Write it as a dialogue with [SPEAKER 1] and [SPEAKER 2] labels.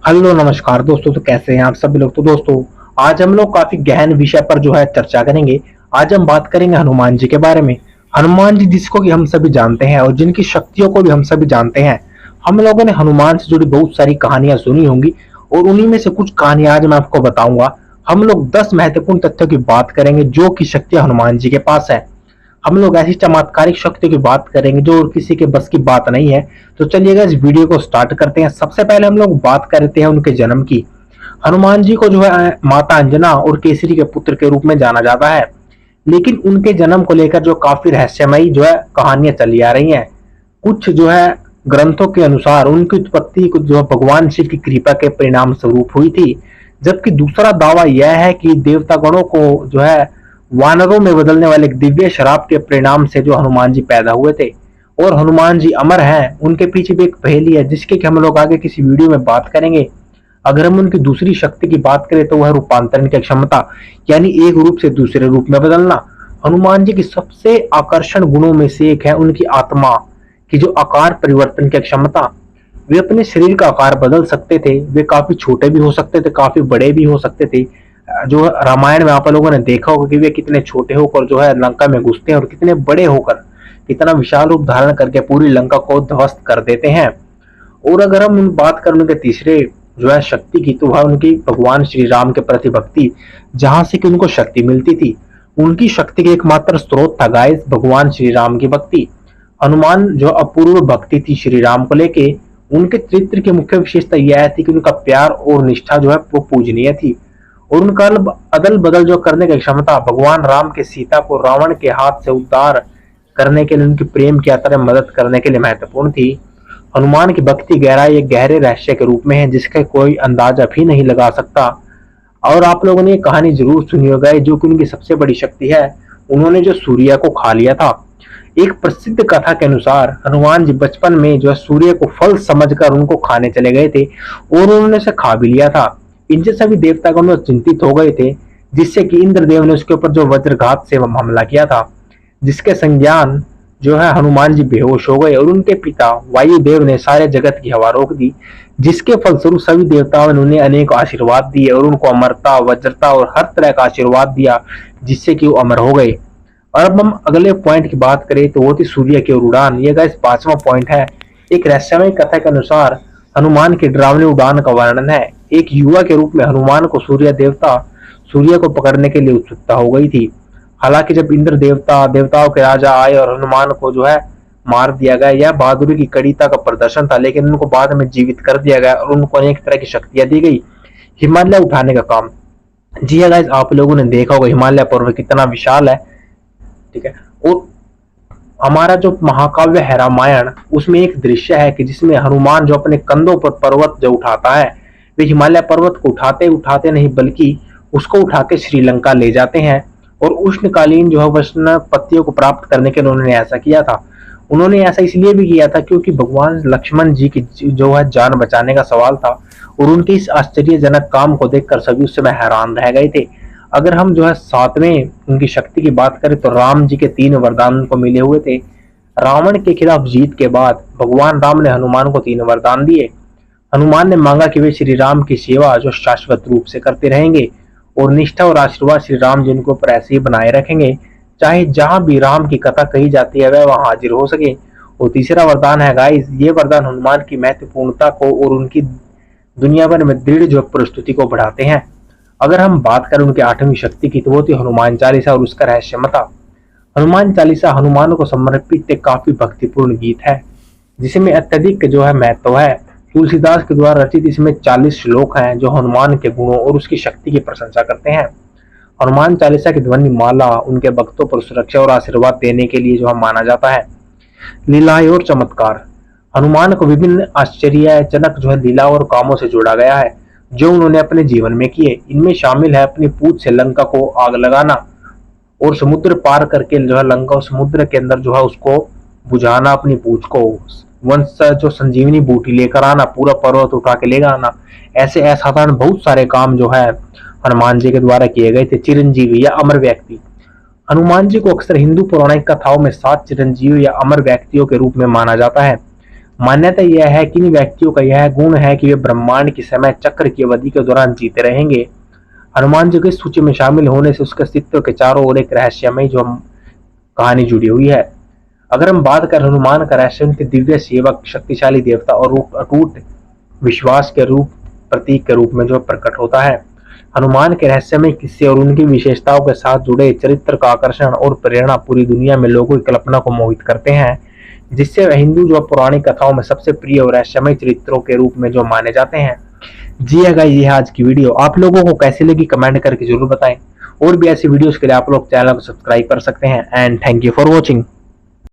[SPEAKER 1] Hello नमस्कार दोस्तों। तो कैसे हैं आप सभी लोग। तो दोस्तों आज हम लोग काफी गहन विषय पर जो है चर्चा करेंगे। आज हम बात करेंगे हनुमान जी के बारे में। हनुमान जी जिसको कि हम सभी जानते हैं और जिनकी शक्तियों को भी हम सभी जानते हैं। हम लोगों ने हनुमान से जुड़ी बहुत सारी कहानियां सुनी होंगी और उन्हीं में से कुछ कहानियां आज मैं आपको बताऊंगा। हम लोग 10 महत्वपूर्ण तथ्यों की बात करेंगे जो कि शक्तियां हनुमान जी के पास है। हम लोग ऐसी चमत्कारिक शक्तियों की बात करेंगे जो किसी के बस की बात नहीं है। तो चलिएगा इस वीडियो को स्टार्ट करते हैं। सबसे पहले हम लोग बात करते हैं उनके जन्म की। हनुमान जी को जो है माता अंजना और केसरी के पुत्र के रूप में जाना जाता है। लेकिन उनके जन्म को लेकर जो काफी रहस्यमयी जो है कहानियां चली आ रही हैं। कुछ जो है ग्रंथों के अनुसार उनकी उत्पत्ति कुछ जो है भगवान शिव की कृपा के परिणाम स्वरूप हुई थी। जबकि दूसरा दावा यह है कि देवता गणों को जो है वानरों में बदलने वाले एक दिव्य शराब के परिणाम से जो हनुमान जी पैदा हुए थे। और हनुमान जी अमर हैं, उनके पीछे भी एक पहेली है जिसके कि हम लोग आगे किसी वीडियो में बात करेंगे। अगर हम उनकी दूसरी शक्ति की बात करें तो वह रूपांतरण की क्षमता, यानी एक रूप से दूसरे रूप में बदलना। हनुमान जी की सबसे आकर्षण गुणों में से एक है उनकी आत्मा की जो आकार परिवर्तन की क्षमता। वे अपने शरीर का आकार बदल सकते थे। वे काफी छोटे भी हो सकते थे, काफी बड़े भी हो सकते थे। जो रामायण में आप लोगों ने देखा होगा कि वे कितने छोटे होकर जो है लंका में घुसते हैं और कितने बड़े होकर कितना विशाल रूप धारण करके पूरी लंका को ध्वस्त कर देते हैं। और अगर हम बात करें उनके तीसरे जो है शक्ति की, तो वह उनकी भगवान श्री राम के प्रति भक्ति, जहां से कि उनको शक्ति मिलती थी। उनकी शक्ति के एकमात्र स्रोत था गाइस भगवान श्री राम की भक्ति। हनुमान जो अपूर्व भक्ति थी श्री राम को लेके। उनके चरित्र की मुख्य विशेषता यह थी कि उनका प्यार और निष्ठा जो है वो पूजनीय थी। और उनका अदल बदल जो करने की क्षमता, भगवान राम के सीता को रावण के हाथ से उद्धार करने के लिए उनकी प्रेम की यात्रा में मदद करने के लिए महत्वपूर्ण थी। हनुमान की भक्ति गहराई एक गहरे रहस्य के रूप में है जिसका कोई अंदाजा भी नहीं लगा सकता। और आप लोगों ने ये कहानी जरूर सुनी होगा जो कि उनकी सबसे बड़ी शक्ति है। उन्होंने जो सूर्य को खा लिया था। एक प्रसिद्ध कथा के अनुसार हनुमान जी बचपन में जो है सूर्य को फल समझकर उनको खाने चले गए थे और उन्होंने उसे खा भी लिया था। इनसे सभी देवतागण चिंतित हो गए थे, जिससे कि इंद्रदेव ने उसके ऊपर जो वज्रघात से हमला किया था, जिसके संज्ञान जो है हनुमान जी बेहोश हो गए और उनके पिता वायुदेव ने सारे जगत की हवा रोक दी। जिसके फलस्वरूप सभी देवताओं ने उन्हें अनेक आशीर्वाद दिए और उनको अमरता, वज्रता और हर तरह का आशीर्वाद दिया, जिससे कि वो अमर हो गए। और अब हम अगले पॉइंट की बात करें तो वो थी सूर्य की ओर उड़ान। ये गाइस 5वां पॉइंट है। एक रहस्यमय कथा के अनुसार हनुमान की डरावनी उड़ान का वर्णन है। एक युवा के रूप में हनुमान को सूर्य को पकड़ने के लिए उत्सुकता हो गई थी। हालांकि जब इंद्र देवताओं के राजा आए और हनुमान को जो है मार दिया गया, यह बहादुरी की कड़ीता का प्रदर्शन था। लेकिन उनको बाद में जीवित कर दिया गया और उनको अनेक तरह की शक्तियां दी गई। हिमालय उठाने का काम। जी हाँ गाइस, आप लोगों ने देखा होगा हिमालय पर्वत कितना विशाल है। ठीक है। और हमारा जो महाकाव्य है रामायण, उसमें एक दृश्य है कि जिसमें हनुमान जो अपने कंधों पर पर्वत जो उठाता है, वे हिमालय पर्वत को उठाते उठाते नहीं बल्कि उसको उठा के श्रीलंका ले जाते हैं। और उष्णकालीन जो है वैष्णव पत्तियों को प्राप्त करने के लिए उन्होंने ऐसा किया था। उन्होंने ऐसा इसलिए भी किया था क्योंकि भगवान लक्ष्मण जी की जो है जान बचाने का सवाल था। और उनके इस आश्चर्यजनक काम को देखकर सभी उस समय हैरान रह गए थे। अगर हम जो है 7वें उनकी शक्ति की बात करें तो राम जी के 3 वरदान उनको मिले हुए थे। रावण के खिलाफ जीत के बाद भगवान राम ने हनुमान को 3 वरदान दिए। हनुमान ने मांगा कि वे श्री राम की सेवा जो शाश्वत रूप से करते रहेंगे और निष्ठा और आशीर्वाद श्री राम जी उनको पर ऐसे ही बनाए रखेंगे, चाहे जहां भी राम की कथा कही जाती है वह वहां हाजिर हो सके। और तीसरा वरदान है गाइस, ये वरदान हनुमान की महत्वपूर्णता को और उनकी दुनिया भर में दृढ़ जो प्रस्तुति को बढ़ाते हैं। अगर हम बात करें उनकी 8वीं शक्ति की तो वो थी हनुमान चालीसा और उसका रहस्यमता। हनुमान चालीसा हनुमान को समर्पित एक काफी भक्तिपूर्ण गीत है जिसमें अत्यधिक जो है महत्व है। तुलसीदास के द्वारा रचित इसमें 40 श्लोक हैं जो हनुमान के गुणों और उसकी शक्ति की प्रशंसा करते हैं। हनुमान चालीसा की ध्वनि माला उनके भक्तों पर सुरक्षा और आशीर्वाद देने के लिए जो है माना जाता है। लीलाएं और चमत्कार। हनुमान को विभिन्न आश्चर्यजनक जो है लीला और कामों से जोड़ा गया है जो उन्होंने अपने जीवन में किए। इनमें शामिल है अपनी पूंछ से लंका को आग लगाना और समुद्र पार करके जो है लंका समुद्र के अंदर जो है उसको बुझाना, अपनी पूंछ को वंश जो संजीवनी बूटी लेकर आना, पूरा पर्वत उठा के लेकर आना। ऐसे असाधारण बहुत सारे काम जो है हनुमान जी के द्वारा किए गए थे। चिरंजीवी या अमर व्यक्ति। हनुमान जी को अक्सर हिंदू पौराणिक कथाओं में 7 चिरंजीवी या अमर व्यक्तियों के रूप में माना जाता है। मान्यता यह है कि इन व्यक्तियों का यह गुण है कि वे ब्रह्मांड की समय चक्र की अवधि के दौरान जीते रहेंगे। हनुमान जी की सूची में शामिल होने से उसके अस्तित्व के चारों ओर एक रहस्यमय जो कहानी जुड़ी हुई है। अगर हम बात करें हनुमान का रहस्य, उनके दिव्य सेवक, शक्तिशाली देवता और अटूट विश्वास के रूप प्रतीक के रूप में जो प्रकट होता है। हनुमान के रहस्यमय किस्से और उनकी विशेषताओं के साथ जुड़े चरित्र का आकर्षण और प्रेरणा पूरी दुनिया में लोगों की कल्पना को मोहित करते हैं, जिससे वह हिंदू जो पौराणिक कथाओं में सबसे प्रिय और रहस्यमय चरित्रों के रूप में जो माने जाते हैं। जी अगर ये आज की वीडियो आप लोगों को कैसी लगी कमेंट करके जरूर बताएं। और भी ऐसी वीडियोस के लिए आप लोग चैनल को सब्सक्राइब कर सकते हैं। And thank you for watching.